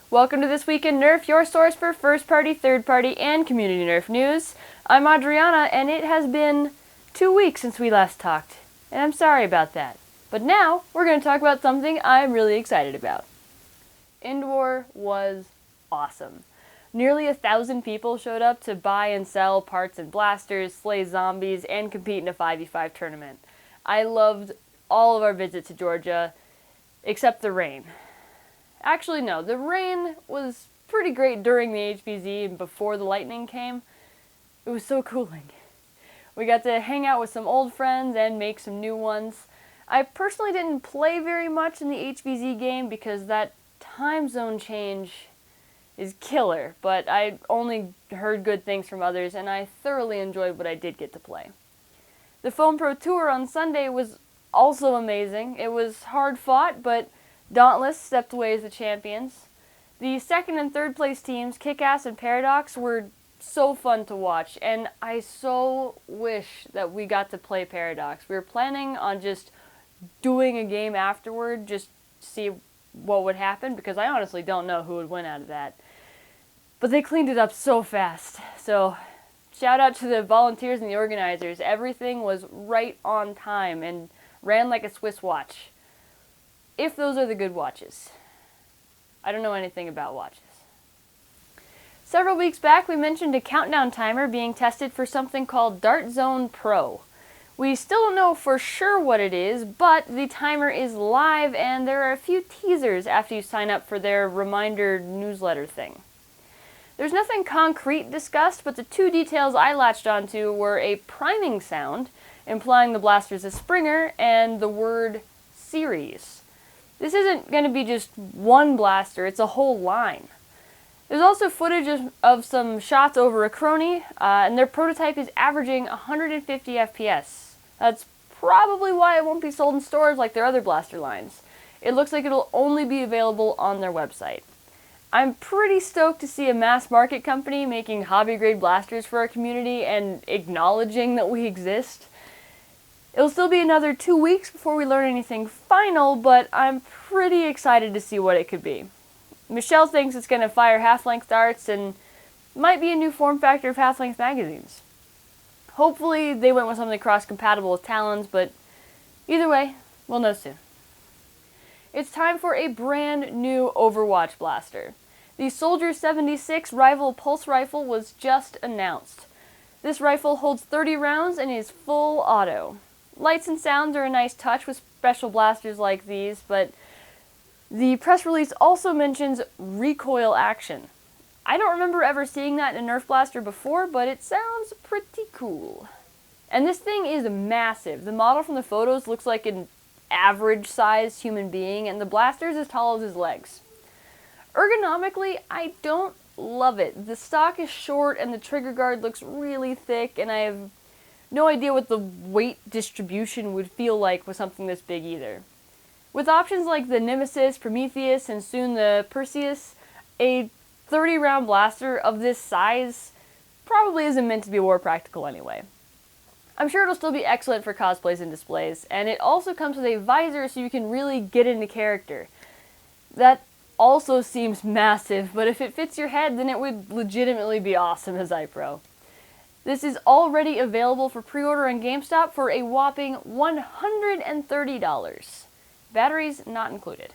Welcome to This Week in Nerf, your source for first-party, third-party, and community Nerf news. I'm Adriana, and it has been 2 weeks since we last talked, and I'm sorry about that. But now, we're going to talk about something I'm really excited about. Endor was awesome. Nearly 1,000 people showed up to buy and sell parts and blasters, slay zombies, and compete in a 5v5 tournament. I loved all of our visits to Georgia, except the rain. Actually, no, the rain was pretty great during the HBZ and before the lightning came. It was so cooling. We got to hang out with some old friends and make some new ones. I personally didn't play very much in the HBZ game because that time zone change is killer, but I only heard good things from others and I thoroughly enjoyed what I did get to play. The Foam Pro Tour on Sunday was also amazing. It was hard fought, but Dauntless stepped away as the champions. The second and third place teams, Kickass and Paradox, were so fun to watch, and I so wish that we got to play Paradox. We were planning on just doing a game afterward, just to see what would happen, because I honestly don't know who would win out of that. But they cleaned it up so fast. So, shout out to the volunteers and the organizers. Everything was right on time and ran like a Swiss watch. If those are the good watches. I don't know anything about watches. Several weeks back, we mentioned a countdown timer being tested for something called Dart Zone Pro. We still don't know for sure what it is, but the timer is live and there are a few teasers after you sign up for their reminder newsletter thing. There's nothing concrete discussed, but the two details I latched onto were a priming sound, implying the blaster's a Springer, and the word series. This isn't going to be just one blaster, it's a whole line. There's also footage of some shots over a crony, and their prototype is averaging 150 FPS. That's probably why it won't be sold in stores like their other blaster lines. It looks like it'll only be available on their website. I'm pretty stoked to see a mass market company making hobby-grade blasters for our community and acknowledging that we exist. It'll still be another 2 weeks before we learn anything final, but I'm pretty excited to see what it could be. Michelle thinks it's going to fire half-length darts and might be a new form factor of half-length magazines. Hopefully they went with something cross-compatible with Talons, but either way, we'll know soon. It's time for a brand new Overwatch blaster. The Soldier 76 Rival Pulse Rifle was just announced. This rifle holds 30 rounds and is full auto. Lights and sounds are a nice touch with special blasters like these, but the press release also mentions recoil action. I don't remember ever seeing that in a Nerf blaster before, but it sounds pretty cool. And this thing is massive. The model from the photos looks like an average-sized human being, and the blaster is as tall as his legs. Ergonomically, I don't love it. The stock is short, and the trigger guard looks really thick, and I have no idea what the weight distribution would feel like with something this big either. With options like the Nemesis, Prometheus, and soon the Perseus, a 30-round blaster of this size probably isn't meant to be war practical anyway. I'm sure it'll still be excellent for cosplays and displays, and it also comes with a visor so you can really get into character. That also seems massive, but if it fits your head, then it would legitimately be awesome as iPro. This is already available for pre-order on GameStop for a whopping $130. Batteries not included.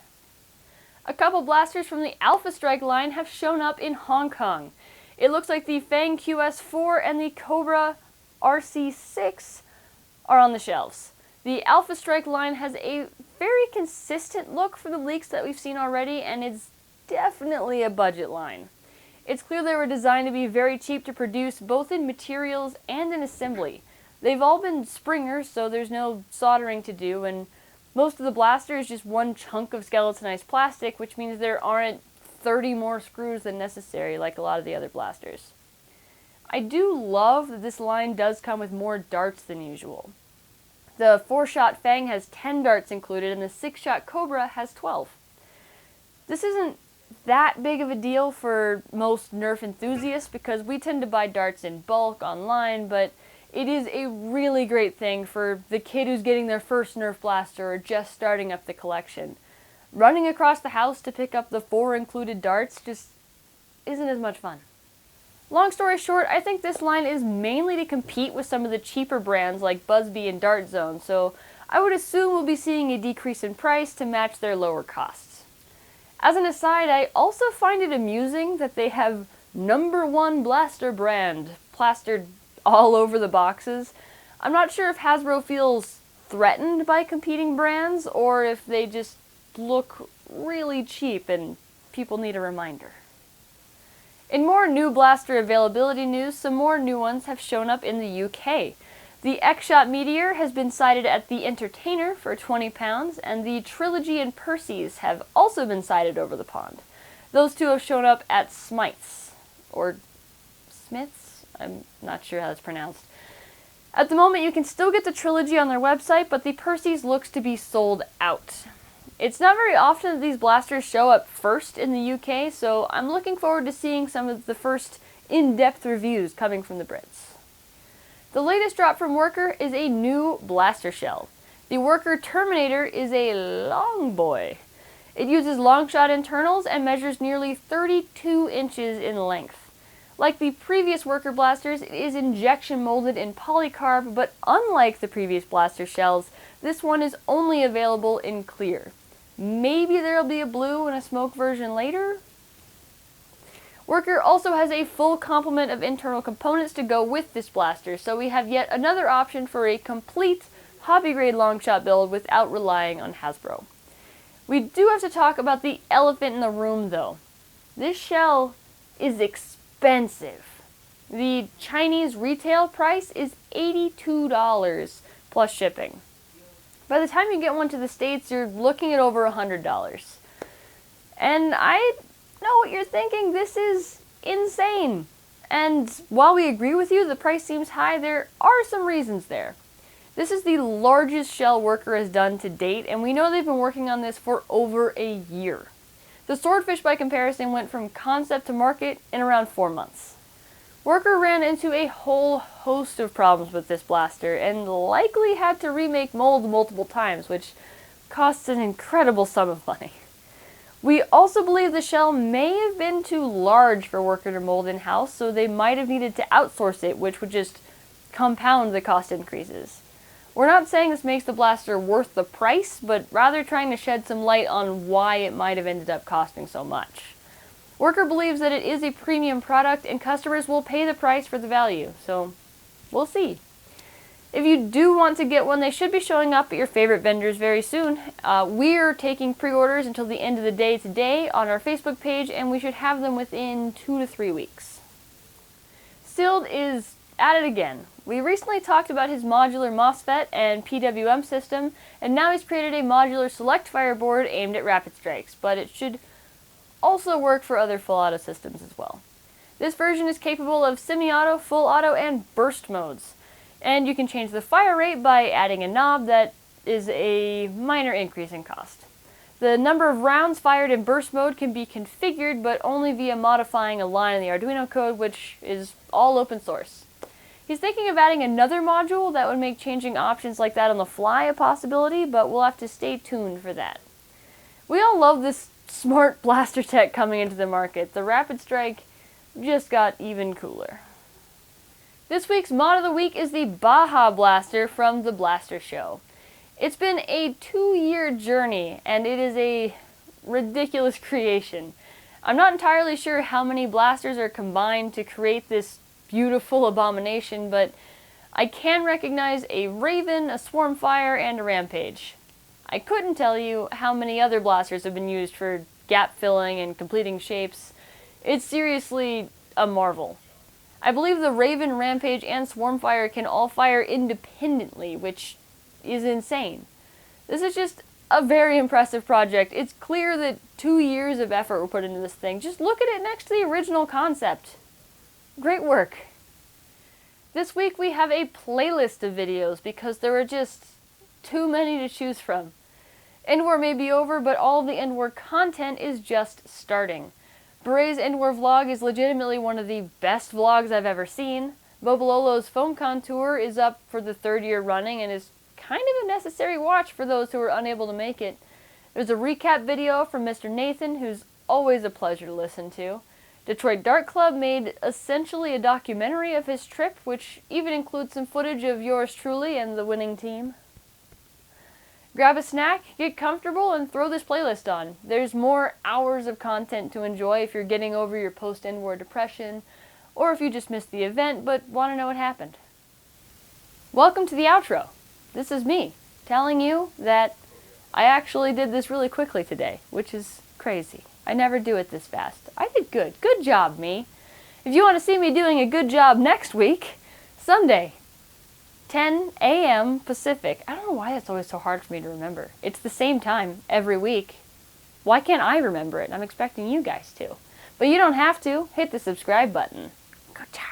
A couple blasters from the Alpha Strike line have shown up in Hong Kong. It looks like the Fang QS4 and the Cobra RC6 are on the shelves. The Alpha Strike line has a very consistent look for the leaks that we've seen already, and it's definitely a budget line. It's clear they were designed to be very cheap to produce, both in materials and in assembly. They've all been Springers, so there's no soldering to do, and most of the blaster is just one chunk of skeletonized plastic, which means there aren't 30 more screws than necessary like a lot of the other blasters. I do love that this line does come with more darts than usual. The 4-shot Fang has 10 darts included, and the 6-shot Cobra has 12. This isn't that big of a deal for most Nerf enthusiasts because we tend to buy darts in bulk online, but it is a really great thing for the kid who's getting their first Nerf blaster or just starting up the collection. Running across the house to pick up the 4 included darts just isn't as much fun. Long story short, I think this line is mainly to compete with some of the cheaper brands like Buzzbee and Dart Zone, so I would assume we'll be seeing a decrease in price to match their lower costs. As an aside, I also find it amusing that they have #1 blaster brand plastered all over the boxes. I'm not sure if Hasbro feels threatened by competing brands or if they just look really cheap and people need a reminder. In more new blaster availability news, some more new ones have shown up in the UK. The X-Shot Meteor has been sighted at the Entertainer for £20, and the Trilogy and Percy's have also been sighted over the pond. Those two have shown up at Smyths, or Smiths? I'm not sure how it's pronounced. At the moment, you can still get the Trilogy on their website, but the Percy's looks to be sold out. It's not very often that these blasters show up first in the UK, so I'm looking forward to seeing some of the first in-depth reviews coming from the Brits. The latest drop from Worker is a new blaster shell. The Worker Terminator is a Longboi. It uses long-shot internals and measures nearly 32 inches in length. Like the previous Worker blasters, it is injection molded in polycarb, but unlike the previous blaster shells, this one is only available in clear. Maybe there'll be a blue and a smoke version later? Worker also has a full complement of internal components to go with this blaster, so we have yet another option for a complete hobby-grade long-shot build without relying on Hasbro. We do have to talk about the elephant in the room, though. This shell is expensive. The Chinese retail price is $82 plus shipping. By the time you get one to the States, you're looking at over $100. And I know what you're thinking, this is insane. And while we agree with you, the price seems high, there are some reasons there. This is the largest shell Worker has done to date, and we know they've been working on this for over a year. The Swordfish, by comparison, went from concept to market in around 4 months. Worker ran into a whole host of problems with this blaster, and likely had to remake molds multiple times, which costs an incredible sum of money. We also believe the shell may have been too large for Worker to mold in-house, so they might have needed to outsource it, which would just compound the cost increases. We're not saying this makes the blaster worth the price, but rather trying to shed some light on why it might have ended up costing so much. Worker believes that it is a premium product and customers will pay the price for the value, so we'll see. If you do want to get one, they should be showing up at your favorite vendors very soon. We're taking pre-orders until the end of the day today on our Facebook page, and we should have them within 2 to 3 weeks. Suild is at it again. We recently talked about his modular MOSFET and PWM system, and now he's created a modular select fire board aimed at rapid strikes, but it should also work for other full auto systems as well. This version is capable of semi-auto, full auto, and burst modes. And you can change the fire rate by adding a knob that is a minor increase in cost. The number of rounds fired in burst mode can be configured, but only via modifying a line in the Arduino code, which is all open source. He's thinking of adding another module that would make changing options like that on the fly a possibility, but we'll have to stay tuned for that. We all love this smart blaster tech coming into the market. The Rapid Strike just got even cooler. This week's mod of the week is the Baja Blaster from the Blaster Show. It's been a 2-year journey, and it is a ridiculous creation. I'm not entirely sure how many blasters are combined to create this beautiful abomination, but I can recognize a Raven, a Swarmfire, and a Rampage. I couldn't tell you how many other blasters have been used for gap filling and completing shapes. It's seriously a marvel. I believe the Raven, Rampage, and Swarmfire can all fire independently, which is insane. This is just a very impressive project. It's clear that 2 years of effort were put into this thing. Just look at it next to the original concept. Great work. This week we have a playlist of videos because there are just too many to choose from. Endwar may be over, but all of the Endwar content is just starting. Beret's Endwar vlog is legitimately one of the best vlogs I've ever seen. Bobololo's FoamCon tour is up for the 3rd year running and is kind of a necessary watch for those who are unable to make it. There's a recap video from Mr. Nathan, who's always a pleasure to listen to. Detroit Dart Club made essentially a documentary of his trip, which even includes some footage of yours truly and the winning team. Grab a snack, get comfortable, and throw this playlist on. There's more hours of content to enjoy if you're getting over your post-Endwar depression, or if you just missed the event but want to know what happened. Welcome to the outro. This is me, telling you that I actually did this really quickly today, which is crazy. I never do it this fast. I did good. Good job, me. If you want to see me doing a good job next week, Sunday, 10 a.m. Pacific. I don't know why it's always so hard for me to remember. It's the same time every week. Why can't I remember it? I'm expecting you guys to. But you don't have to. Hit the subscribe button. Good job.